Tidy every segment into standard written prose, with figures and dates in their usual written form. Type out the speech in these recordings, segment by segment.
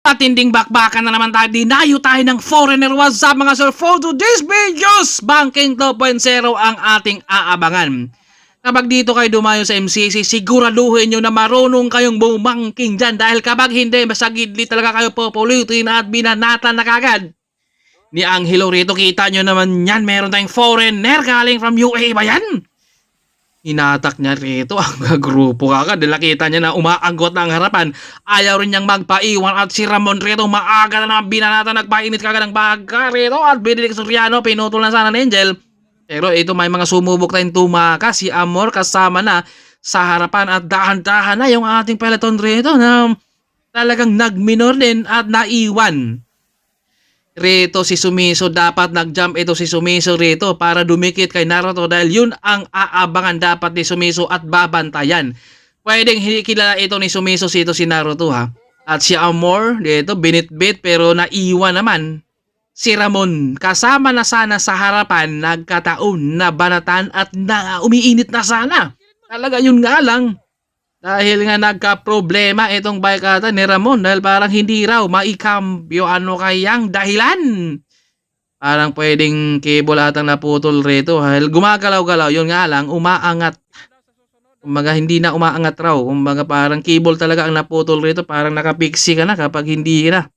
Matinding bakbakan na naman tayo. Dinayo tayo ng foreigner. What's up mga sir? For today's videos, Banking 2.0 ang ating aabangan. Kapag dito kayo dumayo sa MCC, siguraduhin nyo na marunong kayong bumangking dyan. Dahil kapag hindi, masagidli talaga kayo populutin at binanatan na kagad. Ni Angelo rito, kita nyo naman yan. Meron tayong foreigner galing from UAE ba yan? Hinatak niya rito ang grupo kagad. Nakita niya na umaanggot na ang harapan. Ayaw rin niyang magpaiwan at si Ramon rito maaga na binanata. Nagpainit kagad ng baga rito at Benedict Soriano pinutol na sana ni Angel. Pero ito may mga sumubok tayong tumakas. Si Amor kasama na sa harapan at dahan-dahan na yung ating peloton rito na talagang nagminor din at naiwan. Rito si Sumiso, dapat nag-jump ito si Sumiso rito para dumikit kay Naruto dahil yun ang aabangan dapat ni Sumiso at babantayan. Pwedeng hindi kilala ito ni Sumiso sito si Naruto ha. At si Amor dito binitbit pero naiwan naman. Si Ramon kasama na sana sa harapan, nagkataon na banatan at na umiinit na sana. Talaga yun nga lang. Dahil nga nagka-problema itong bike ata ni Ramon dahil parang hindi raw maikambyo ano kayang dahilan. Parang pwedeng cable atang naputol rito. Dahil gumagalaw-galaw, yun nga lang, umaangat. Kumbaga hindi na umaangat raw. Kumbaga parang cable talaga ang naputol rito. Parang nakapiksi ka na kapag hindi na.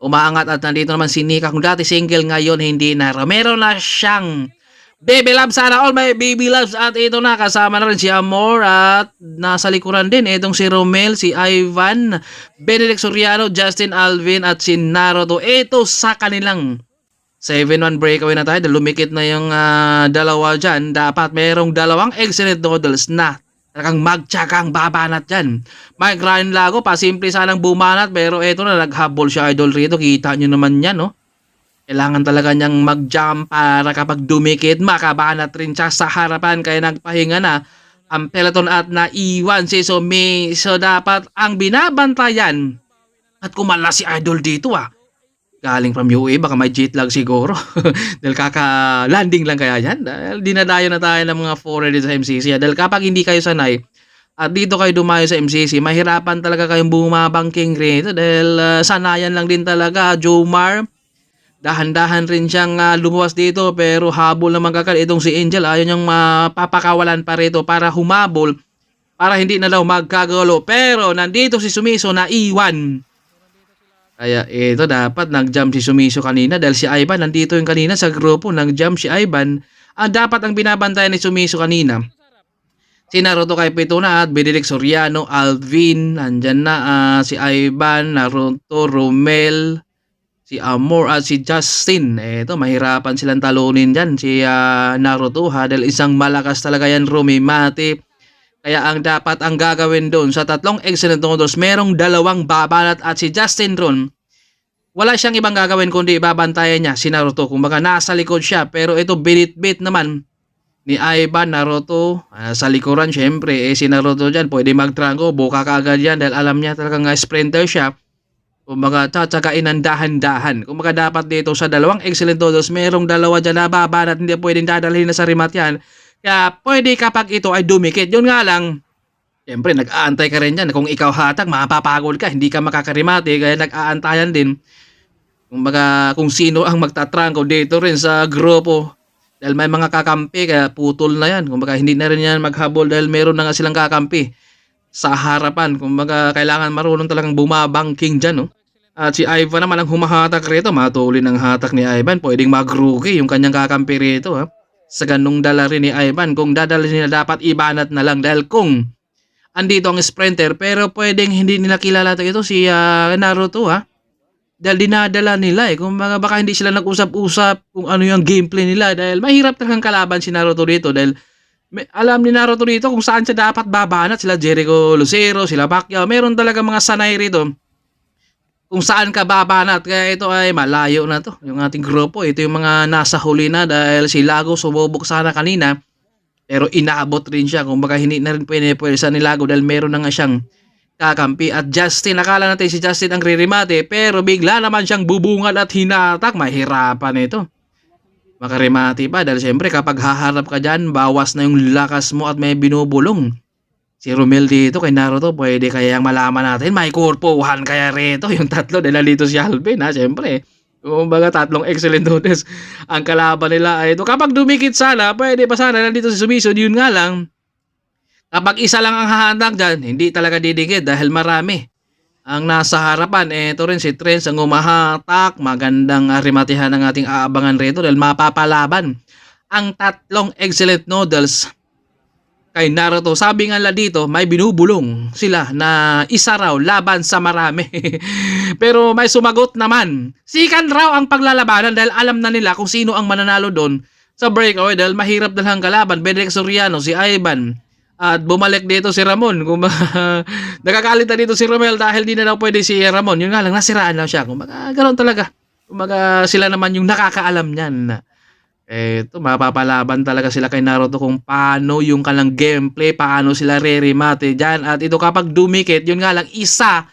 Umaangat at nandito naman si Nika. Kung dati single ngayon, hindi na raw. Meron na siyang Baby Loves, sana all may Baby Loves. At ito na, kasama na rin si Amor at nasa likuran din. Itong si Romel, si Ivan, Benedict Soriano, Justin Alvin at si Naruto. Ito sa kanilang 7-1 breakaway na tayo. Lumikit na yung dalawa dyan. Dapat merong dalawang excellent noodles na talagang magtsakang babanat dyan. Mike Ryan Lago, pasimple sanang bumanat. Pero ito na, naghabol siya idol rito. Kita nyo naman yan, no? Kailangan talaga niyang mag-jump para kapag dumikit, makabanat rin siya sa harapan. Kaya nagpahinga na ang peloton at naiwan si Sumi. So dapat ang binabantayan at kumala si Idol dito galing from UAE, baka may jet lag siguro. Dahil kaka-landing lang kaya yan. Dahil dinadayo na tayo ng mga foreigner sa MCC. Dahil kapag hindi kayo sanay at dito kayo dumayo sa MCC, mahirapan talaga kayong bumabangking rito. Dahil sanayan lang din talaga, Jomar. Dahan-dahan rin siyang lumuwas dito pero habol naman kagad itong si Angel. Ayaw niyang mapapakawalan pa rito para humabol para hindi na daw magkagulo. Pero nandito si Sumiso na iwan. Kaya ito dapat nag-jump si Sumiso kanina dahil si Ivan nandito yung kanina sa grupo. Nag-jump si Ivan. Dapat ang binabantayan ni Sumiso kanina. Si Naruto kay Pito na at Benedict Soriano, Alvin. Andyan na si Ivan, Naruto, Romel, si Amor at si Justin. Ito, mahirapan silang talunin dyan. Si Naruto dahil isang malakas talaga yan, Rumimati. Kaya ang dapat ang gagawin doon sa tatlong excellent noodles, merong dalawang babanat at si Justin ron. Wala siyang ibang gagawin kundi babantayan niya si Naruto. Kumbaga nasa likod siya pero ito binit-bit naman ni Ivan, Naruto. Sa likuran syempre si Naruto dyan pwede mag-trango. Buka kaagad yan dahil alam niya talagang sprinter siya. Kumbaga, tsatsagain ng dahan-dahan. Kumbaga, dapat dito sa dalawang excellent noodles, merong dalawa dyan na babanat, hindi pwedeng dadalhin na sa remat yan. Kaya, pwede kapag ito ay dumikit. Yun nga lang, siyempre, nag-aantay ka rin dyan. Kung ikaw hatag, mapapagod ka, hindi ka makakarimate, kaya nag-aantayan din. Kumbaga, kung sino ang magtatrangko dito rin sa grupo. Dahil may mga kakampi, kaya putol na yan. Kumbaga, hindi na rin yan maghabol dahil meron na nga silang kakampi sa harapan. Kumbaga, kailangan marunong talagang bumabangking dyan, no? At si Ivan naman ang humahatak rito. Matulin ang hatak ni Ivan. Pwedeng mag-rookie yung kanyang kakampi rito, ha? Sa ganung dala rin ni Ivan. Kung dadalhin nila, dapat ibanat na lang. Dahil kung andito ang sprinter, pero pwedeng hindi nila kilala ito si Naruto, ha? Dahil dinadala nila, Kumbaga, baka hindi sila nag-usap-usap kung ano yung gameplay nila. Dahil mahirap talagang kalaban si Naruto dito. Dahil alam ni Naruto dito kung saan siya dapat babanat. Sila Jericho Lucero, sila Pacquiao. Meron talaga mga sanay rito kung saan ka babanat. Kaya ito ay malayo na to. Yung ating grupo, ito yung mga nasa huli na dahil si Lago sumubok sana kanina. Pero inaabot rin siya. Kung baka hindi na rin pwede ni Lago dahil meron na nga siyang kakampi. At Justin, akala natin si Justin ang ririmate. Pero bigla naman siyang bubungad at hinatak. Mahirapan ito. Makarimati pa dahil siyempre kapag haharap ka dyan, bawas na yung lakas mo at may binubulong Si Romel dito kay Naruto, pwede kayang malaman natin may kurpuhan kaya rito yung tatlo dahil nandito si Alvin ha, siyempre. Kumbaga tatlong excellent noodles ang kalaban nila ay ito. Kapag dumikit sana, pwede pa sana nandito si Sumisun, yun nga lang. Kapag isa lang ang hahandak dyan, hindi talaga didikit dahil marami ang nasa harapan. Ito rin si Trens ang umahatak. Magandang rematihan ng ating aabangan rito dahil mapapalaban ang tatlong excellent noodles kay Naruto. Sabi nga nila dito, may binubulong sila na isa raw laban sa marami. Pero may sumagot naman. Sikan raw ang paglalabanan dahil alam na nila kung sino ang mananalo doon sa breakaway dahil mahirap dalhang kalaban. Benedict Soriano, si Ivan, at bumalik dito si Ramon. Nakakalit na dito si Romel dahil di na daw pwede si Ramon. Yun nga lang, nasiraan lang siya. Ganoon talaga. Sila naman yung nakakaalam niyan. Eto, mapapalaban talaga sila kay Naruto kung paano yung kalang gameplay, paano sila re-remate dyan. At ito kapag dumikit, yun nga lang, isa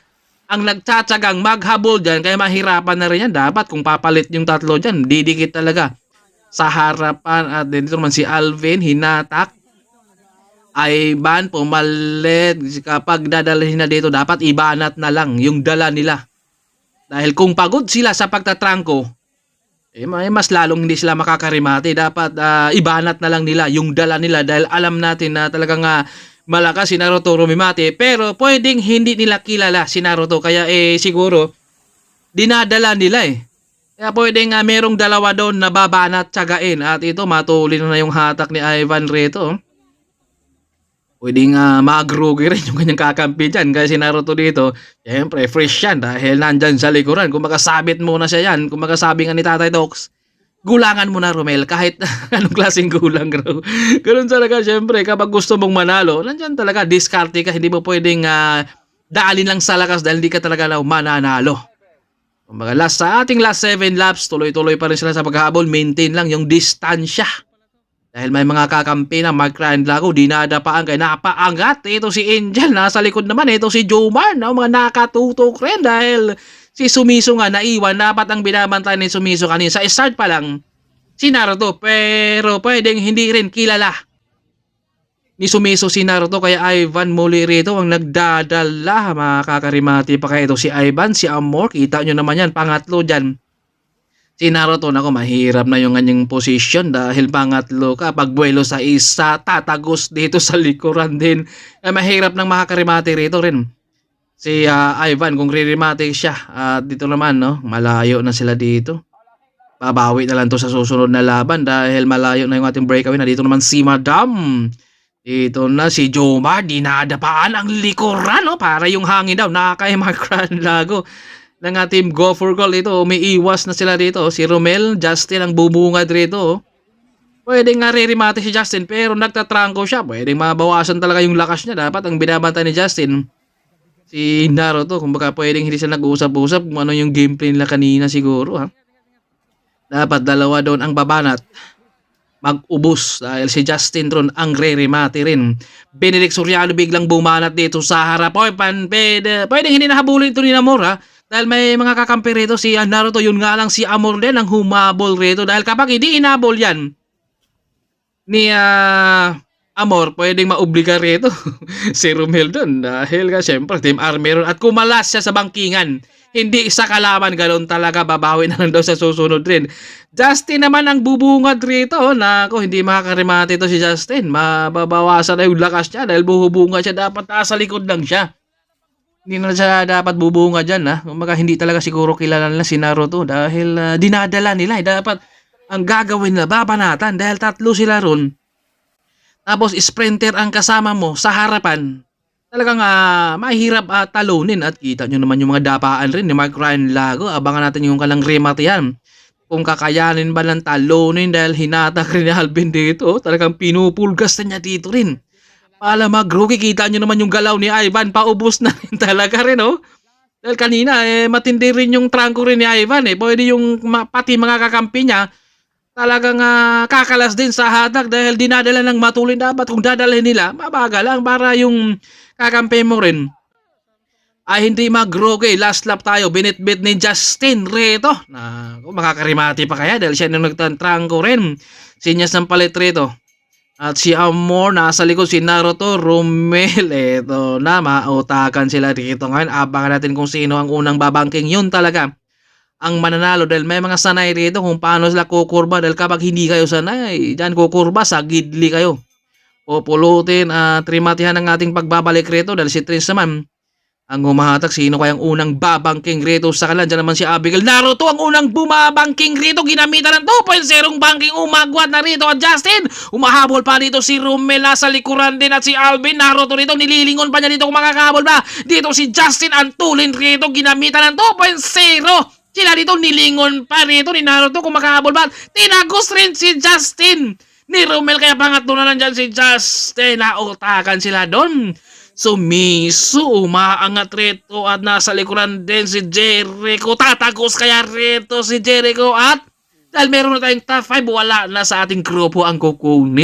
ang nagtsatsagang maghabol dyan, kaya mahirapan na rin yan. Dapat kung papalit yung tatlo dyan, didikit talaga sa harapan. At dito naman si Alvin, hinatak. Ivan, pumalit. Kapag dadalhin na dito, dapat ibanat na lang yung dala nila. Dahil kung pagod sila sa pagtatrangko, mas lalong hindi sila makakarimate. Dapat ibanat na lang nila yung dala nila dahil alam natin na talagang malakas si Naruto rumimate. Pero pwedeng hindi nila kilala si Naruto. Kaya siguro dinadala nila Kaya pwedeng merong dalawa doon na babanat tsagain. At ito matuloy na yung hatak ni Ivan rito. Pwedeng mag-grogi rin yung kanyang kakampi dyan. Kaya si Naruto dito, siyempre fresh yan dahil nandyan sa likuran. Kung makasabit muna siya yan, kung makasabi nga ni Tatay Dox, gulangan mo na Romel kahit anong klaseng gulang raw. Ganun talaga siyempre kapag gusto mong manalo, nandyan talaga diskarte ka. Hindi mo pwedeng daalin lang sa lakas dahil hindi ka talaga mananalo. Kumbaga sa ating last 7 laps, tuloy-tuloy pa rin sila sa paghahabol. Maintain lang yung distansya. Dahil may mga kakampi na Mark Ryan Lago, dinadapaan kaya napaangat. Ito si Angel, nasa likod naman. Ito si Jomar, mga nakatutok rin dahil si Sumiso nga naiwan. Dapat ang binabantay ni Sumiso kanina. Sa start pa lang, si Naruto. Pero pwedeng hindi rin kilala ni Sumiso si Naruto. Kaya Ivan muli rito ang nagdadala. Makakarimati pa kaya ito si Ivan, si Amor. Kita nyo naman yan, pangatlo dyan. Si Naruto, nako, mahirap na yung kanyang position dahil pangatlo ka. Pag buwelo sa isa, tatagos dito sa likuran din. Mahirap nang makakarimate rito rin. Si Ivan, kung ririmate siya, dito naman, no, malayo na sila dito. Babawi na lang to sa susunod na laban dahil malayo na yung ating breakaway. Na dito naman si Madam. Dito na si Jomar, dinadapaan ang likuran, no, para yung hangin daw. Nakakaimakran lago ng ating Go for Gold. Ito, may iwas na sila dito. Si Romel, Justin ang bubungad rito. Pwede nga re-remate si Justin pero nagtatrangko siya. Pwede mabawasan talaga yung lakas niya. Dapat ang binabanta ni Justin, si Naruto. Kung baka pwedeng hindi sila nag-uusap-usap kung ano yung gameplay nila kanina siguro. Dapat dalawa doon ang babanat. Mag-ubos dahil si Justin Tron ang re-remate rin. Benedict Soriano biglang bumanat dito sa harap. Pwedeng hindi nahabulin ito ni Namor dahil may mga kakampi rito si Naruto. Yun nga lang si Amor din ang humabol rito. Dahil kapag hindi inabol yan ni Amor, pwedeng maobliga rito si Romel doon. Dahil syempre Team Army ron. At kumalas siya sa bangkingan. Hindi sa kalaban, galon talaga. Babawi na lang daw sa susunod rin. Justin naman ang bubungad rito. Nako, hindi makakarimate ito si Justin. Mababawasan na yung lakas niya dahil buhubungad siya. Dapat nasa likod lang siya. Hindi na siya dapat bubunga dyan Kumbaga hindi talaga siguro kilala nila si Naruto dahil dinadala nila Dapat ang gagawin nila, babanatan dahil tatlo sila ron. Tapos sprinter ang kasama mo sa harapan. Talagang mahirap talunin. At kita nyo naman yung mga dapaan rin ni Mark Ryan Lago. Abangan natin yung kalang remate yan. Kung kakayanin ba ng talunin dahil hinatak rin ni Alvin dito. Talagang pinupulgas na niya dito rin. Pala mag-rookie, kita nyo naman yung galaw ni Ivan, paubos na rin talaga rin Dahil kanina matindi rin yung trangko rin ni Ivan Pwede yung pati mga kakampi niya talagang kakalas din sa hatak dahil dinadala ng matulin. Dapat kung dadalhin nila, mabagal lang para yung kakampi mo rin ay hindi mag-rookie. Last lap tayo, binitbit ni Justin rito. Kung makakarimati pa kaya dahil siya nung nagtantrangko rin. Sinyas ng palit rito At si Amor, nasa likod si Naruto, Romel, eto na, mautakan sila dito ngayon. Abangan natin kung sino ang unang babangking. Yun talaga ang mananalo dahil may mga sanay rito kung paano sila kukurba dahil kapag hindi kayo sanay, dyan kukurba, sa gidli kayo. Pupulutin at trimatihan ang ating pagbabalik rito dahil si Tris naman ang humahatak. Sino kayang unang babangking rito sa kalan? Diyan naman si Abigail. Naruto ang unang bumabangking rito. Ginamitan ng 2.0 banking. Umagwat na rito at Justin. Umahabol pa dito si Romela sa likuran din at si Alvin. Naruto rito. Nililingon pa niya dito kung makakahabol ba. Dito si Justin Antulin rito. Ginamitan ng 2.0. Sila dito nilingon pa rito ni Naruto kung makahabol ba. Tinagos rin si Justin ni Romel. Kaya pangatlo na nandyan si Justin. Nautakan sila doon. Sumiso, umaangat rito at nasa likuran din si Jericho. Tatagos kaya rito si Jericho at dahil meron na tayong top 5, wala na sa ating grupo ang kukunin.